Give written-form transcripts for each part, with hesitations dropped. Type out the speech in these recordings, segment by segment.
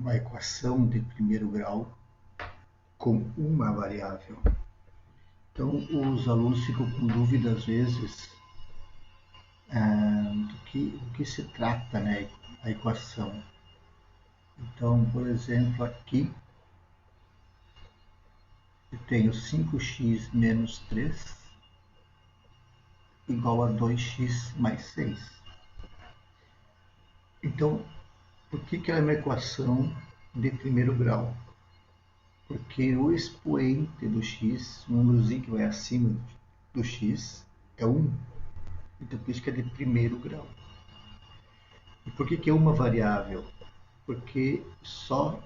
uma equação de primeiro grau com uma variável. Então, os alunos ficam com dúvida às vezes do que se trata, né, a equação. Então, por exemplo, aqui eu tenho 5x menos 3 igual a 2x mais 6. Então, por que ela é uma equação de primeiro grau? Porque o expoente do x, o númerozinho que vai acima do x, é 1. Então, por isso que é de primeiro grau. E por que é uma variável? Porque só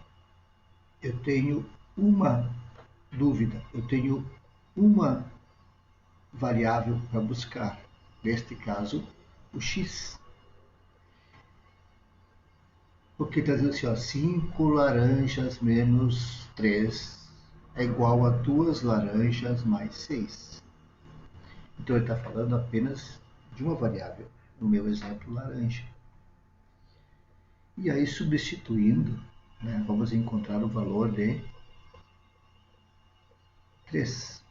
eu tenho uma dúvida, eu tenho uma variável para buscar. Neste caso, o x. Porque está dizendo assim, ó, 5 laranjas menos 3 é igual a 2 laranjas mais 6. Então ele está falando apenas de uma variável, no meu exemplo, laranja. E aí, substituindo, né, vamos encontrar o valor de 3.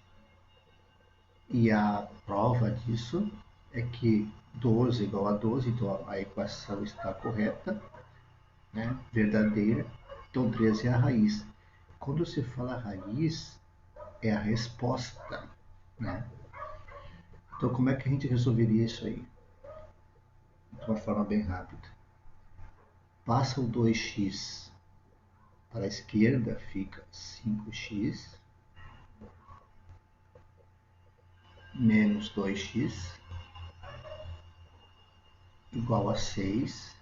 E a prova disso é que 12 é igual a 12, então a equação está correta, né, verdadeira. Então 13 é a raiz. Quando se fala raiz, é a resposta, né? Então, como é que a gente resolveria isso aí? De uma forma bem rápida. Passa o 2x para a esquerda, fica 5x menos 2x igual a 6.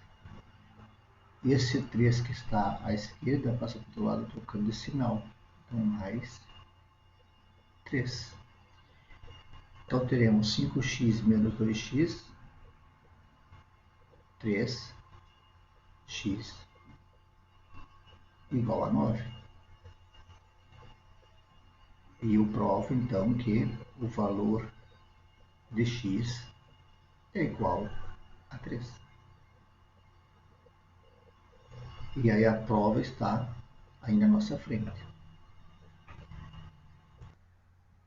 Esse 3 que está à esquerda passa para o outro lado trocando de sinal. Então, mais 3. Então, teremos 5x menos 2x, 3x igual a 9. E eu provo, então, que o valor de x é igual a 3. E aí a prova está aí na nossa frente.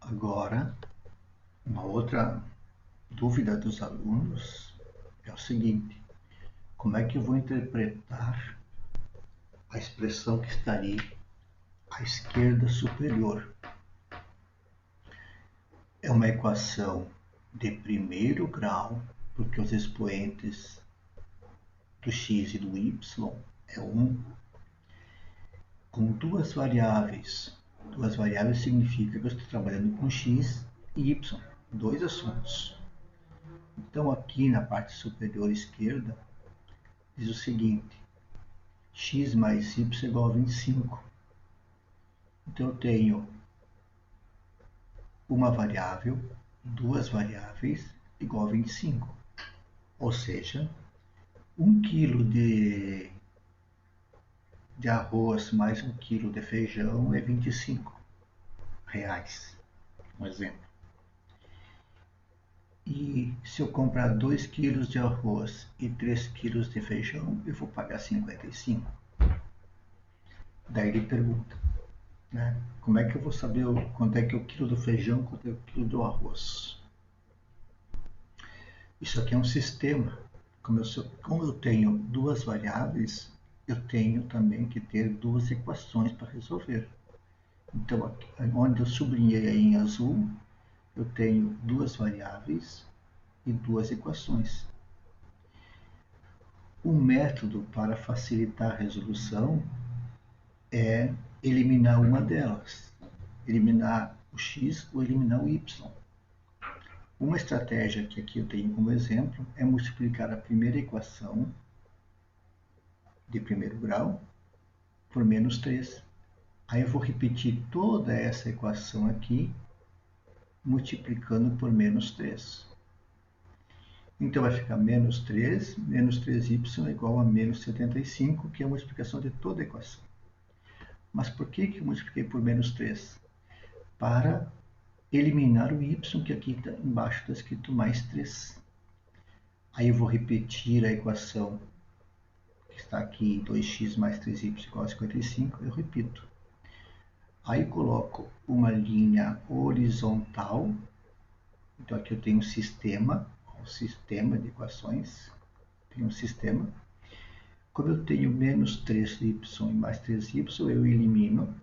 Agora, uma outra dúvida dos alunos é o seguinte: como é que eu vou interpretar a expressão que está ali à esquerda superior? É uma equação de primeiro grau, porque os expoentes do x e do y é 1, com duas variáveis. Duas variáveis significa que eu estou trabalhando com x e y, dois assuntos. Então, aqui na parte superior esquerda, diz o seguinte: x mais y é igual a 25. Então, eu tenho uma variável, duas variáveis, igual a 25. Ou seja, 1 kg de arroz mais 1 kg de feijão é R$25. Um exemplo. E se eu comprar 2 kg de arroz e 3 kg de feijão, eu vou pagar 55. Daí ele pergunta, né, como é que eu vou saber quanto é que é o quilo do feijão, quanto é o quilo do arroz? Isso aqui é um sistema. Como eu tenho duas variáveis, eu tenho também que ter duas equações para resolver. Então, aqui, onde eu sublinhei aí em azul, eu tenho duas variáveis e duas equações. O método para facilitar a resolução é eliminar uma delas, eliminar o x ou eliminar o y. Uma estratégia que aqui eu tenho como exemplo é multiplicar a primeira equação de primeiro grau por menos 3. Aí eu vou repetir toda essa equação aqui, multiplicando por menos 3. Então vai ficar menos 3y é igual a menos 75, que é uma explicação de toda a equação. Mas por que eu multipliquei por menos 3? Para eliminar o y, que aqui embaixo está escrito mais 3. Aí eu vou repetir a equação que está aqui 2x mais 3y igual a 55, eu repito. Aí coloco uma linha horizontal. Então aqui eu tenho um sistema de equações. Tenho um sistema. Como eu tenho menos 3y e mais 3y, eu elimino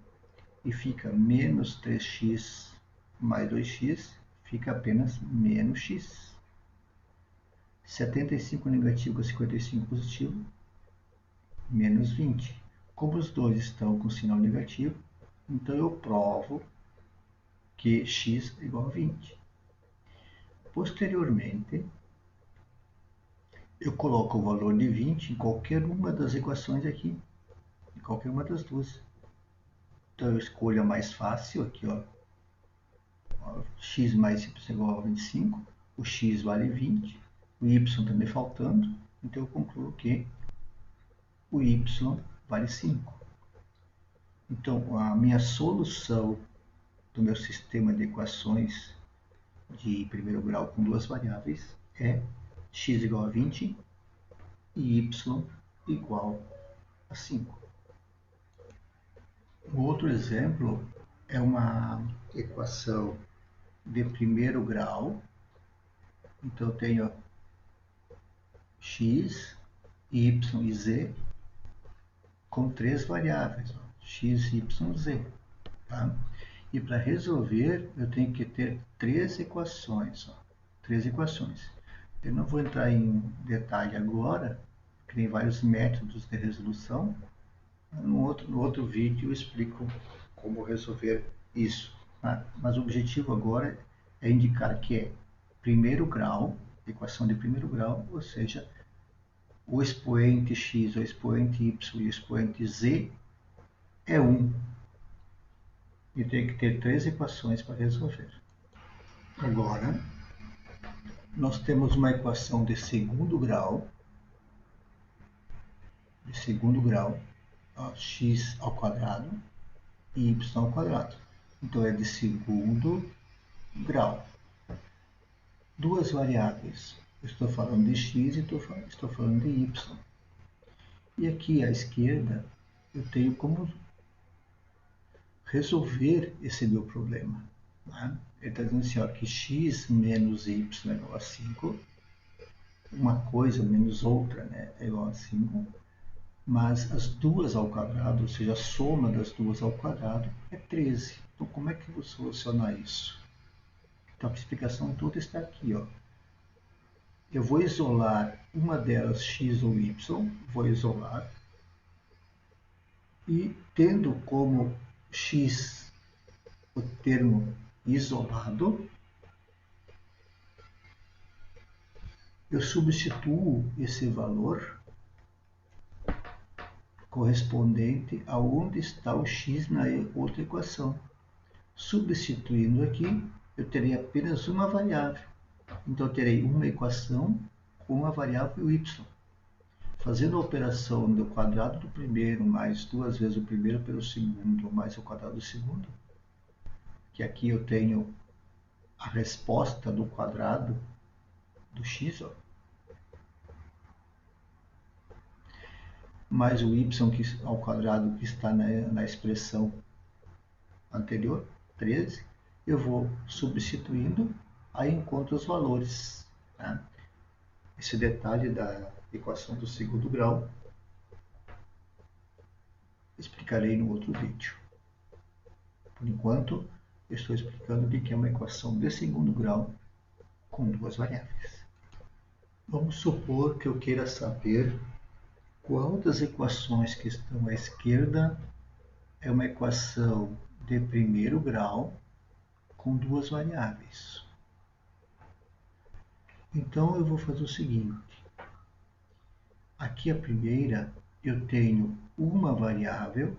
e fica menos 3x mais 2x, fica apenas menos x. 75 negativo com 55 positivo, menos 20. Como os dois estão com sinal negativo, então eu provo que x é igual a 20. Posteriormente, eu coloco o valor de 20 em qualquer uma das equações aqui, em qualquer uma das duas. Então eu escolho a mais fácil aqui, ó. X mais y igual a 25, o x vale 20, o y também faltando, então eu concluo que o y vale 5. Então a minha solução do meu sistema de equações de primeiro grau com duas variáveis é x igual a 20 e y igual a 5. Um outro exemplo é uma equação de primeiro grau. Então eu tenho x, y e z com três variáveis, ó, x, y, z. Tá? E para resolver, eu tenho que ter três equações. Ó, três equações. Eu não vou entrar em detalhe agora, porque tem vários métodos de resolução. No outro vídeo eu explico como resolver isso. Tá? Mas o objetivo agora é indicar que é primeiro grau, equação de primeiro grau, ou seja, o expoente x, o expoente y e o expoente z é 1. E tem que ter três equações para resolver. Agora, nós temos uma equação de segundo grau, ó, x ao quadrado e y ao quadrado. Então é de segundo grau. Duas variáveis. Eu estou falando de x e estou falando de y. E aqui à esquerda eu tenho como resolver esse meu problema. Né? Ele está dizendo assim, ó, que x menos y é igual a 5. Uma coisa menos outra, né, é igual a 5. Mas as duas ao quadrado, ou seja, a soma das duas ao quadrado é 13. Então como é que eu vou solucionar isso? Então a explicação toda está aqui, ó. Eu vou isolar uma delas, x ou y, vou isolar, e tendo como x o termo isolado, eu substituo esse valor correspondente a onde está o x na outra equação. Substituindo aqui, eu terei apenas uma variável. Então, eu terei uma equação com a variável y. Fazendo a operação do quadrado do primeiro mais duas vezes o primeiro pelo segundo mais o quadrado do segundo, que aqui eu tenho a resposta do quadrado do x, ó, mais o y ao quadrado que está na expressão anterior, 13, eu vou substituindo, aí encontro os valores. Tá? Esse detalhe da equação do segundo grau explicarei no outro vídeo. Por enquanto, eu estou explicando o que é uma equação de segundo grau com duas variáveis. Vamos supor que eu queira saber qual das equações que estão à esquerda é uma equação de primeiro grau com duas variáveis. Então eu vou fazer o seguinte. Aqui a primeira eu tenho uma variável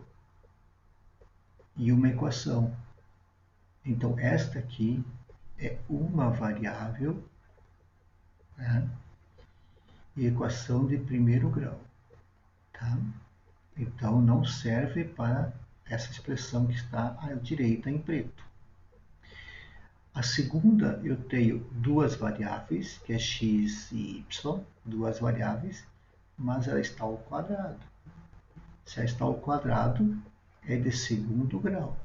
e uma equação. Então esta aqui é uma variável, né, e equação de primeiro grau. Tá? Então não serve para essa expressão que está à direita em preto. A segunda eu tenho duas variáveis, que é x e y, duas variáveis, mas ela está ao quadrado. Se ela está ao quadrado, é de segundo grau,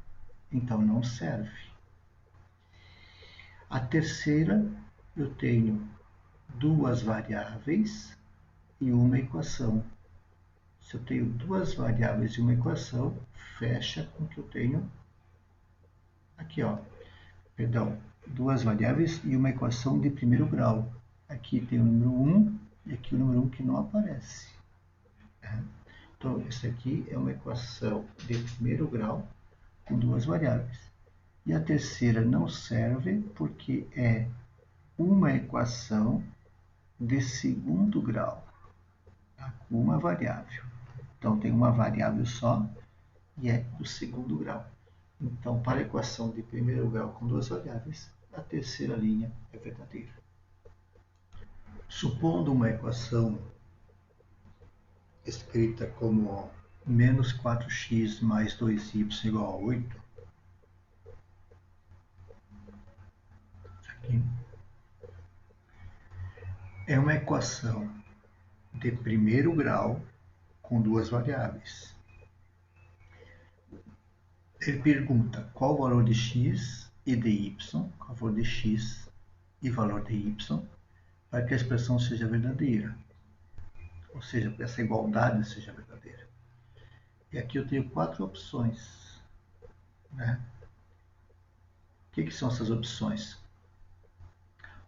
então não serve. A terceira, eu tenho duas variáveis e uma equação. Se eu tenho duas variáveis e uma equação, fecha com que eu tenho aqui, ó, perdão, duas variáveis e uma equação de primeiro grau. Aqui tem o número 1 e aqui o número 1 que não aparece. Então, isso aqui é uma equação de primeiro grau com duas variáveis. E a terceira não serve porque é uma equação de segundo grau, tá? Com uma variável. Então, tem uma variável só e é do segundo grau. Então, para a equação de primeiro grau com duas variáveis, a terceira linha é verdadeira. Supondo uma equação escrita como menos 4x mais 2y igual a 8, aqui, é uma equação de primeiro grau com duas variáveis. Ele pergunta qual o valor de x e de y, qual o valor de x e valor de y, para que a expressão seja verdadeira, ou seja, para que essa igualdade seja verdadeira. E aqui eu tenho quatro opções, né? O que são essas opções?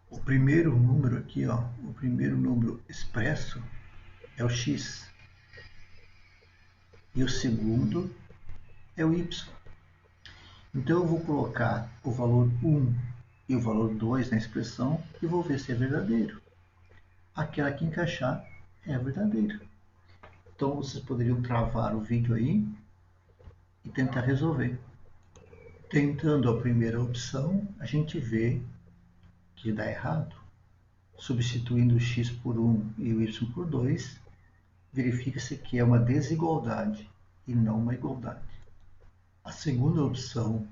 O primeiro número aqui, ó, o primeiro número expresso é o x. E o segundo é o y. Então eu vou colocar o valor 1 e o valor 2 na expressão e vou ver se é verdadeiro. Aquela que encaixar é verdadeira. Então vocês poderiam travar o vídeo aí e tentar resolver. Tentando a primeira opção, a gente vê que dá errado. Substituindo o x por 1 e o y por 2, verifica-se que é uma desigualdade e não uma igualdade. A segunda opção,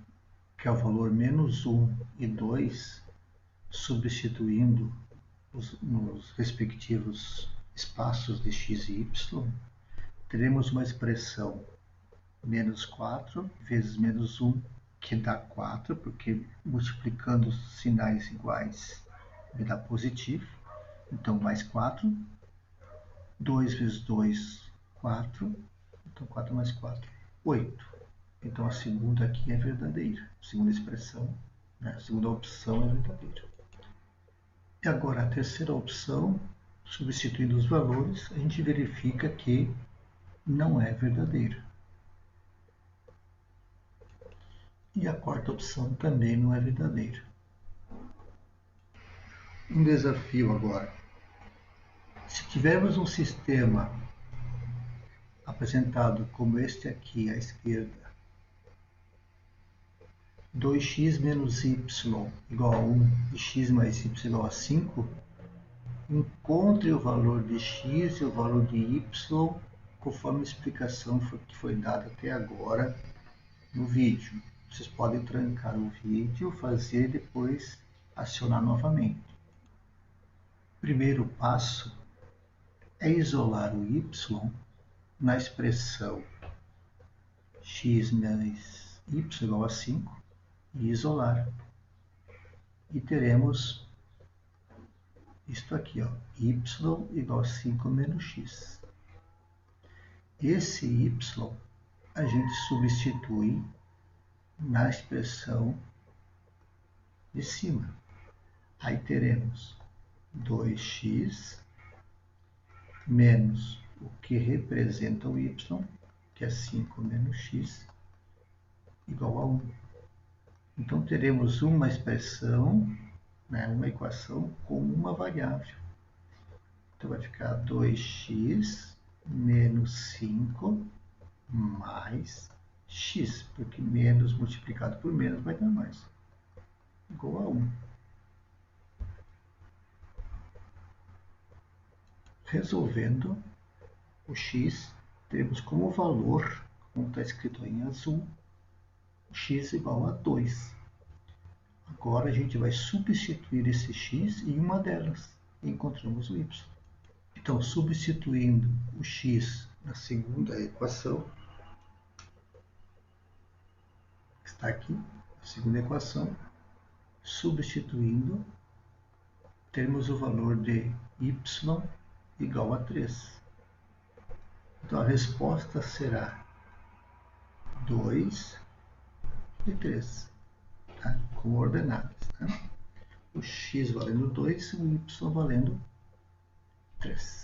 que é o valor menos 1 e 2, substituindo nos respectivos espaços de x e y, teremos uma expressão menos 4 vezes menos 1, que dá 4, porque multiplicando sinais iguais me dá positivo. Então, mais 4. 2 vezes 2, 4. Então, 4 mais 4, 8. Então, a segunda aqui é verdadeira. A segunda expressão, né? A segunda opção é verdadeira. E agora, a terceira opção, substituindo os valores, a gente verifica que não é verdadeira. E a quarta opção também não é verdadeira. Um desafio agora. Se tivermos um sistema apresentado como este aqui à esquerda, 2x menos y igual a 1 e x mais y igual a 5, encontre o valor de x e o valor de y conforme a explicação que foi dada até agora no vídeo. Vocês podem trancar o vídeo, fazer e depois acionar novamente. Primeiro passo é isolar o y na expressão x mais y igual a 5 e isolar. E teremos isto aqui, ó, y igual a 5 menos x. Esse y a gente substitui na expressão de cima. Aí teremos 2x menos o que representa o y, que é 5 menos x, igual a 1. Então teremos uma expressão, né, uma equação com uma variável. Então vai ficar 2x menos 5 mais x, porque menos multiplicado por menos vai dar mais, igual a 1. Resolvendo o x, teremos como valor, como está escrito aí em azul, x igual a 2. Agora a gente vai substituir esse x em uma delas e encontramos o y. Então, substituindo o x na segunda equação, está aqui, a segunda equação, substituindo, temos o valor de y igual a 3. Então, a resposta será 2 e 3, tá? Com ordenadas. Tá? O x valendo 2 e o y valendo 3.